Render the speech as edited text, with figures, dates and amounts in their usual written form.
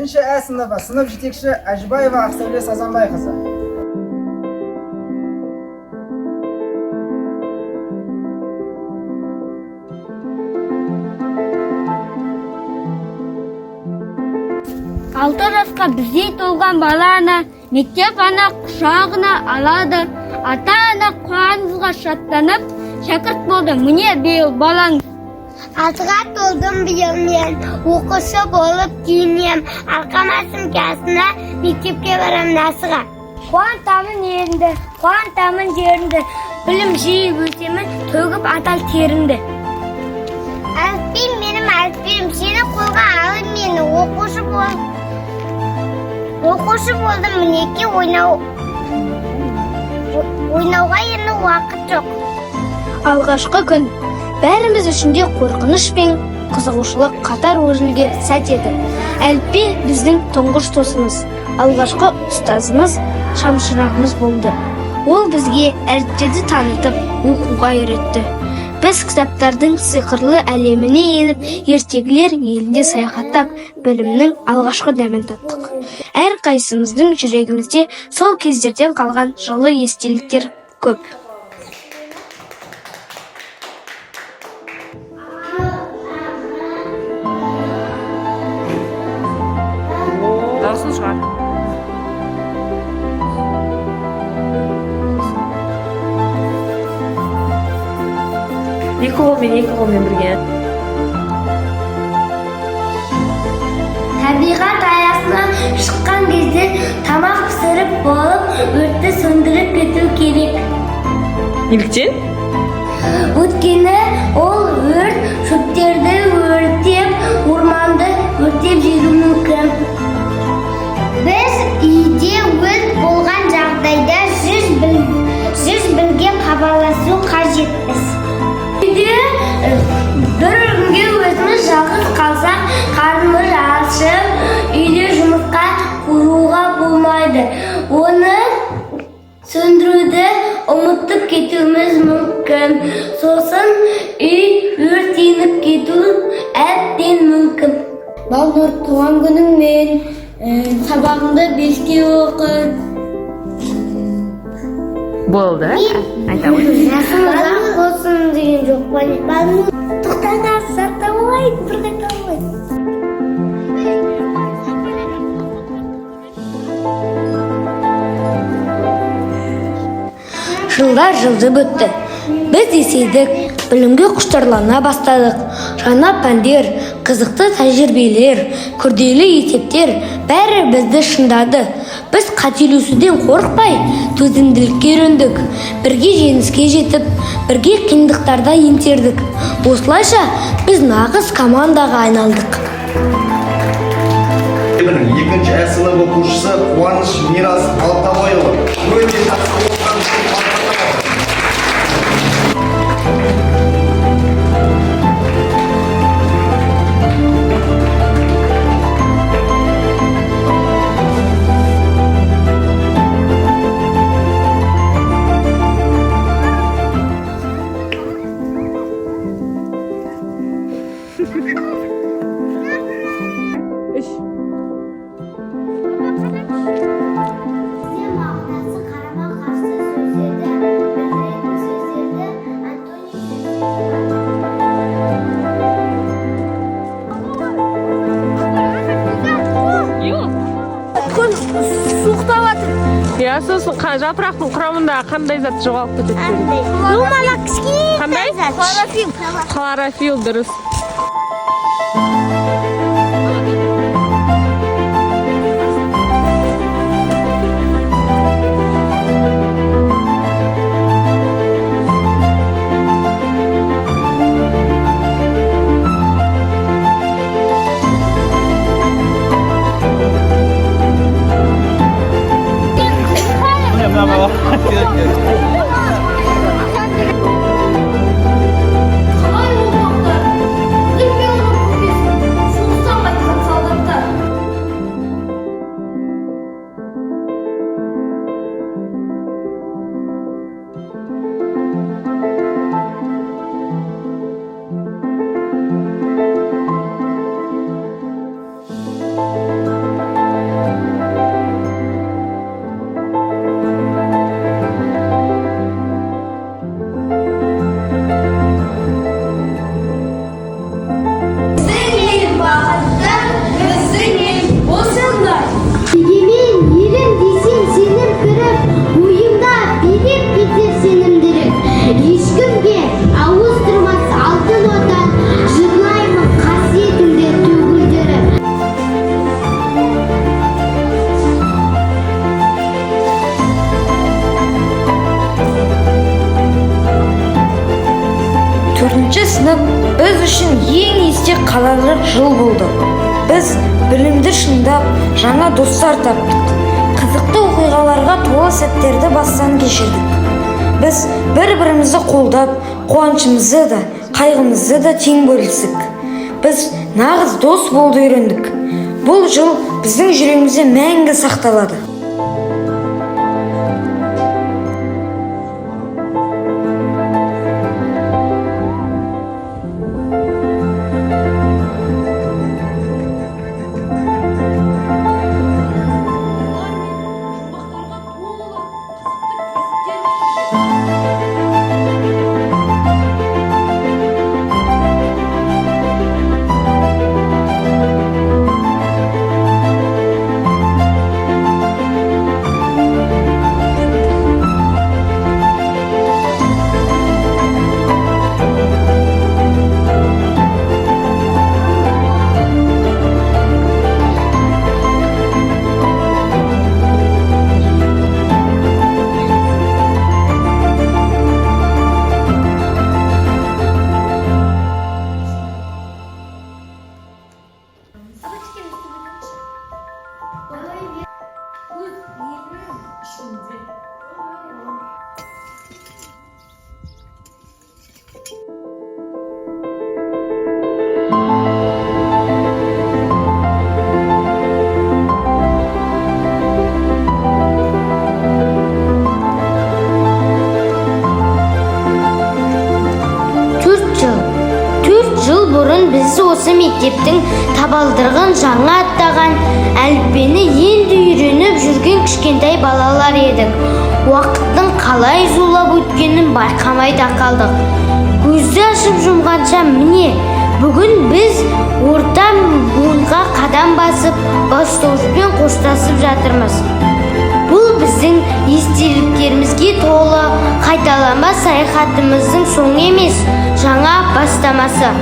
Birinchi A sınıfı sınıf yetekçisi Ajbayeva Aqsavle Sazanbay kızı. Алты жасқа біздей толған баланы мектеп ана құшағына алады. Ата-ана қуаныңызға шаттанып, шәкірт болды. Міне биыл балаң. Алтыға толдым биыл мен, оқушы болып киінем. Арқама сөмкесіне мектепке барам насыға. Қуантамын еліңді, қуантамын жеріңді. Білім жиып өтемін, төгіп атал теріңді. Әліпбиім менің әліпбиім, сені қолға алып мені оқушы болдым, мінеке ойнауға енді уақыт жоқ. Алғашқы күн бәріміз үшінде қорқыныш пен қызығушылық қатар өрілген сәт еді. Әліпби біздің тұңғыш досымыз, алғашқы ұстазымыз, шамшырағымыз болды. Ол бізге әріптерді танытып, оқуға үйретті. Біз кітаптардың сиқырлы әлеміне еніп, ертегілер елінде саяхаттап, білімнің алғашқы дәмін таттық. Әр қайсымыздың жүрегімізде сол кездерден қалған жылы естеліктер көп. Дауысын шығар. Екі қолмен бірге. Табиғат аясына шыққан кезде тамақ пісіріп болып, өртті сөндіріп кету керек. Неліктен? Өйткені ол өрт шөптерді өртеп, орманды өртеп жіберуі мүмкін. Біз үйде өрт болған жағдайда жүз бірге хабарласу қажетпіз. Үйде бір күнге өзіміз жалғыз қалсақ, қарнымыз ашып, үйде жұмысқа құруға болмайды. Оны сөндіруді ұмытып кетуіміз мүмкін. Сосын үй өртеніп кету әбден мүмкін. Балнұр, туған күніңмен сабағыңды 5-ке оқы. Болды. Айта ғой. Балнұр болсын деген жоқ. Балнұр, тоқтаңыз, сатта болайын, бір қайта болайын. Жылдар жылжып өтті. Біз есейдік, білімге құштарлана бастадық. Жаңа пәндер, қызықты тәжірибелер, күрделі есептер бәрі бізді шыңдады. Біз қателесуден қорықпай, төзімділікке үйрендік. Бірге жеңіске жетіп, бірге қиындықтарда еңсердік. Осылайша біз нағыз командаға айналдық. Екінші А сынып оқушысы Қуаныш Мирас Алтабайұлы. Өте жақсы оқыған үшін Я сосын жапырақтың құрамында қандай зат жоғалып кетеді? Думала кішкене Қандай? Хлорофилл, дұрыс. 4 сынып біз үшін ең есте қаларлық жыл болды. Біз білімді шыңдап, жаңа достар таптық. Қызықты оқиғаларға толы сәттерді бастан кешірдік. Біз бір-бірімізді қолдап, қуанышымызды да, қайғымызды да тең бөлістік. Біз нағыз дос болды үйрендік. Бұл жыл біздің жүрегімізде мәңгі сақталады. Біз осы мектептің табалдырығын жаңа аттаған, әліппені енді үйреніп жүрген кішкентай балалар едік. Уақыттың қалай зулап өткенін байқамай да қалдық. Көзді ашып жұмғанша міне, бүгін біз орта буынға қадам басып, бастауышпен қоштасып жатырмыз. Бұл біздің естеліктерімізге толы қайталанбас саяхатымыздың соңы емес, жаңа бастамасы.